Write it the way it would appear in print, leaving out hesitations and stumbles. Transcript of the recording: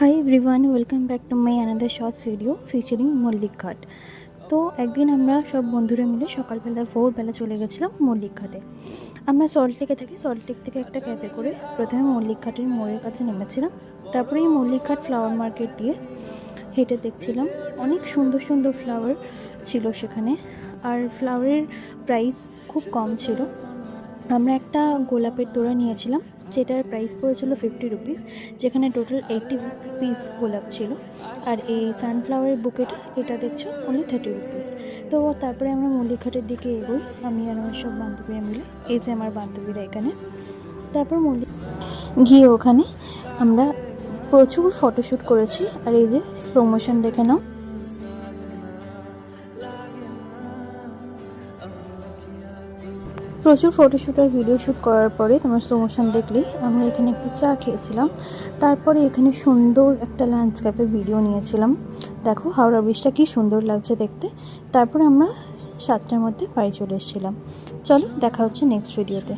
High everyone, welcome back to my another shorts video featuring Mallick Ghat. তো একদিন আমরা সব বন্ধুরা মিলে সকালবেলা ভোরবেলা চলে গেছিলাম মল্লিক ঘাটে। আমরা সল্টলেকে থাকি, সল্টলেক থেকে একটা ক্যাবে করে প্রথমে মল্লিক ঘাটের মোড়ের কাছে নেমেছিলাম। তারপরে এই মল্লিক ঘাট ফ্লাওয়ার মার্কেট দিয়ে হেঁটে দেখছিলাম অনেক সুন্দর সুন্দর ফ্লাওয়ার ছিল সেখানে, আর ফ্লাওয়ারের প্রাইস খুব কম ছিল। আমরা একটা গোলাপের তোড়া নিয়েছিলাম, যেটার প্রাইস পড়েছিল 50 রুপিস, যেখানে টোটাল 80 পিস গোলাপ ছিল। আর এই সানফ্লাওয়ারের বুকেটা, এটা দেখছো অনলি 30 রুপিস। তো তারপরে আমরা মল্লিকঘাটের দিকে এগোই, আমি আর আমার সব বান্ধবীরা মিলে। এই যে আমার বান্ধবীরা এখানে। তারপর মল্লিক গিয়ে ওখানে আমরা প্রচুর ফটোশ্যুট করেছি। আর এই যে স্লো মোশন দেখে নাও। প্রচুর ফটোশ্যুট আর ভিডিও শ্যুট করার পরে তোমার স্লো মোশন দেখলেই আমি এখানে একটু চা খেয়েছিলাম। তারপরে এখানে সুন্দর একটা ল্যান্ডস্কেপের ভিডিও নিয়েছিলাম। দেখো হাওড়া ব্রিজটা কি সুন্দর লাগছে দেখতে। তারপরে আমরা 7টার মধ্যে বাড়ি চলে এসেছিলাম। চলো দেখা হচ্ছে নেক্সট ভিডিওতে।